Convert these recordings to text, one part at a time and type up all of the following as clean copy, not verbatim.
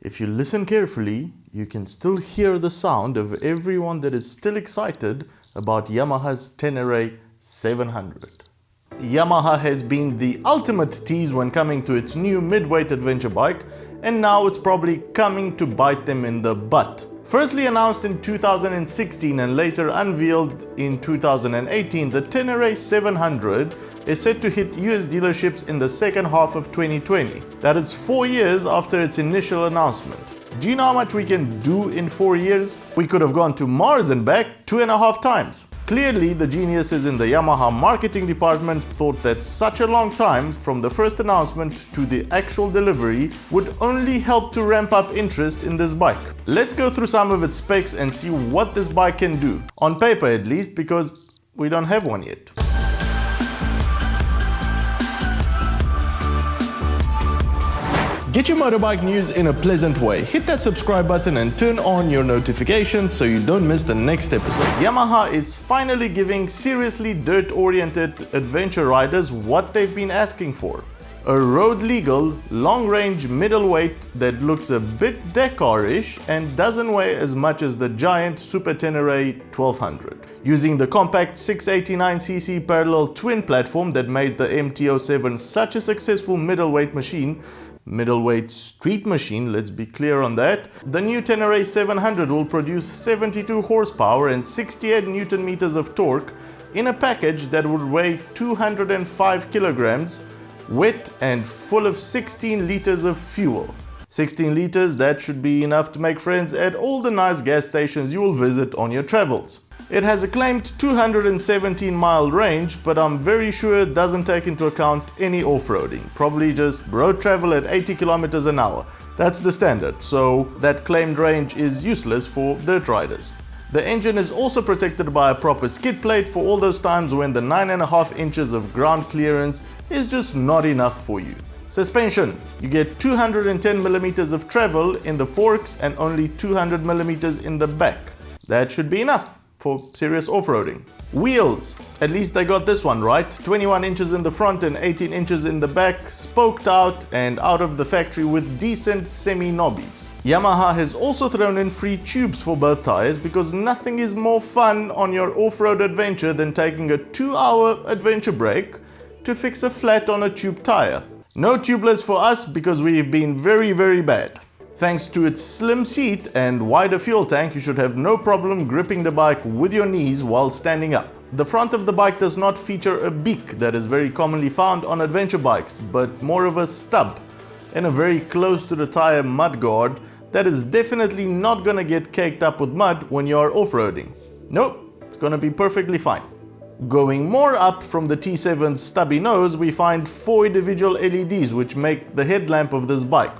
If you listen carefully, you can still hear the sound of everyone that is still excited about Yamaha's Tenere 700. Yamaha has been the ultimate tease when coming to its new mid-weight adventure bike, and now it's probably coming to bite them in the butt. Firstly announced in 2016 and later unveiled in 2018, the Tenere 700 is set to hit US dealerships in the second half of 2020. That is 4 years after its initial announcement. Do you know how much we can do in 4 years? We could have gone to Mars and back 2.5 times. Clearly, the geniuses in the Yamaha marketing department thought that such a long time from the first announcement to the actual delivery would only help to ramp up interest in this bike. Let's go through some of its specs and see what this bike can do. On paper at least, because we don't have one yet. Get your motorbike news in a pleasant way. Hit that subscribe button and turn on your notifications so you don't miss the next episode. Yamaha is finally giving seriously dirt-oriented adventure riders what they've been asking for. A road-legal, long-range middleweight that looks a bit Dakar-ish and doesn't weigh as much as the giant Super Tenere 1200. Using the compact 689cc parallel twin platform that made the MT-07 such a successful middleweight street machine, let's be clear on that. The new Tenere 700 will produce 72 horsepower and 68 Newton meters of torque in a package that would weigh 205 kilograms, wet and full of 16 liters of fuel. 16 liters, that should be enough to make friends at all the nice gas stations you will visit on your travels. It has a claimed 217-mile range, but I'm very sure it doesn't take into account any off-roading. Probably just road travel at 80 kilometers an hour. That's the standard, so that claimed range is useless for dirt riders. The engine is also protected by a proper skid plate for all those times when the 9.5 inches of ground clearance is just not enough for you. Suspension. You get 210 millimeters of travel in the forks and only 200 millimeters in the back. That should be enough for serious off-roading. Wheels, at least I got this one right. 21 inches in the front and 18 inches in the back, spoked out and out of the factory with decent semi-knobbies. Yamaha has also thrown in free tubes for both tires because nothing is more fun on your off-road adventure than taking a 2-hour adventure break to fix a flat on a tube tire. No tubeless for us because we've been very bad. Thanks to its slim seat and wider fuel tank, you should have no problem gripping the bike with your knees while standing up. The front of the bike does not feature a beak that is very commonly found on adventure bikes, but more of a stub and a very close to the tire mud guard that is definitely not gonna get caked up with mud when you are off-roading. Nope, it's gonna be perfectly fine. Going more up from the T7's stubby nose, we find 4 individual LEDs which make the headlamp of this bike.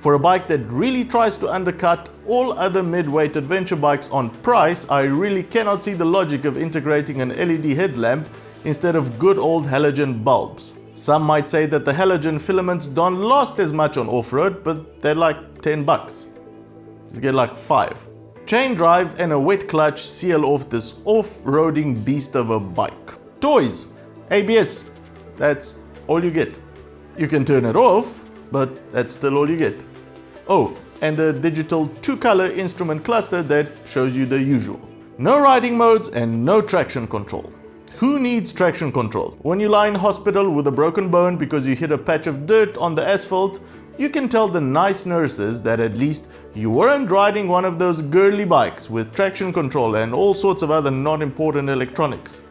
For a bike that really tries to undercut all other mid-weight adventure bikes on price, I really cannot see the logic of integrating an LED headlamp instead of good old halogen bulbs. Some might say that the halogen filaments don't last as much on off-road, but they're like $10. Just get like 5. Chain drive and a wet clutch seal off this off-roading beast of a bike. Toys, ABS, that's all you get. You can turn it off, but that's still all you get. Oh, and a digital 2-color instrument cluster that shows you the usual. No riding modes and no traction control. Who needs traction control? When you lie in hospital with a broken bone because you hit a patch of dirt on the asphalt, you can tell the nice nurses that at least you weren't riding one of those girly bikes with traction control and all sorts of other not important electronics.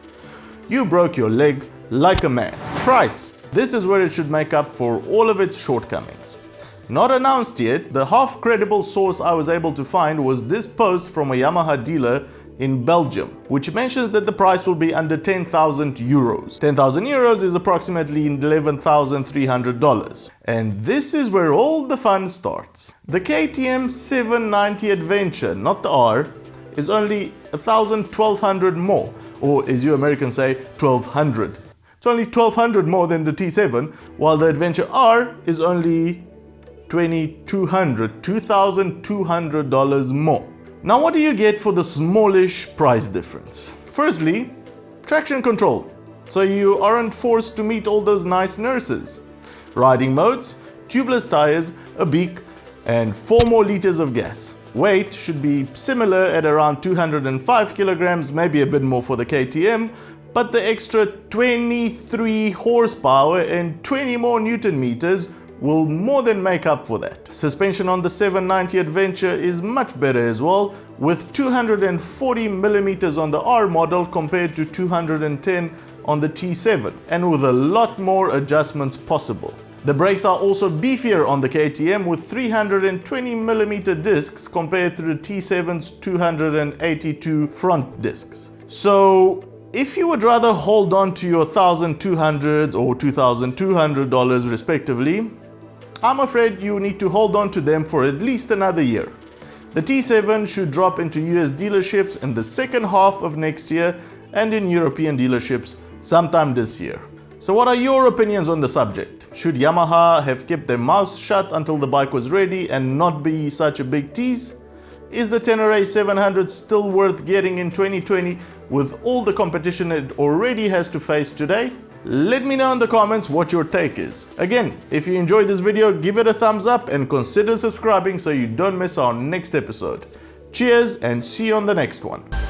You broke your leg like a man. Price. This is where it should make up for all of its shortcomings. Not announced yet, the half credible source I was able to find was this post from a Yamaha dealer in Belgium, which mentions that the price will be under 10,000 euros. 10,000 euros is approximately $11,300. And this is where all the fun starts. The KTM 790 Adventure, not the R, is only 1,200 more, or as you Americans say, 1,200. It's only 1,200 more than the T7, while the Adventure R is only $2,200 more. Now what do you get for the smallish price difference? Firstly, traction control, so you aren't forced to meet all those nice nurses. Riding modes, tubeless tires, a beak, and 4 more liters of gas. Weight should be similar at around 205 kilograms, maybe a bit more for the KTM, but the extra 23 horsepower and 20 more Newton meters will more than make up for that. Suspension on the 790 Adventure is much better as well, with 240 millimeters on the R model compared to 210 on the T7, and with a lot more adjustments possible. The brakes are also beefier on the KTM with 320mm discs compared to the T7's 282 front discs. So if you would rather hold on to your $1,200 or $2,200 respectively, I'm afraid you need to hold on to them for at least another year. The T7 should drop into US dealerships in the second half of next year and in European dealerships sometime this year. So what are your opinions on the subject? Should Yamaha have kept their mouths shut until the bike was ready and not be such a big tease? Is the Tenere 700 still worth getting in 2020 with all the competition it already has to face today? Let me know in the comments what your take is. Again, if you enjoyed this video, give it a thumbs up and consider subscribing so you don't miss our next episode. Cheers and see you on the next one.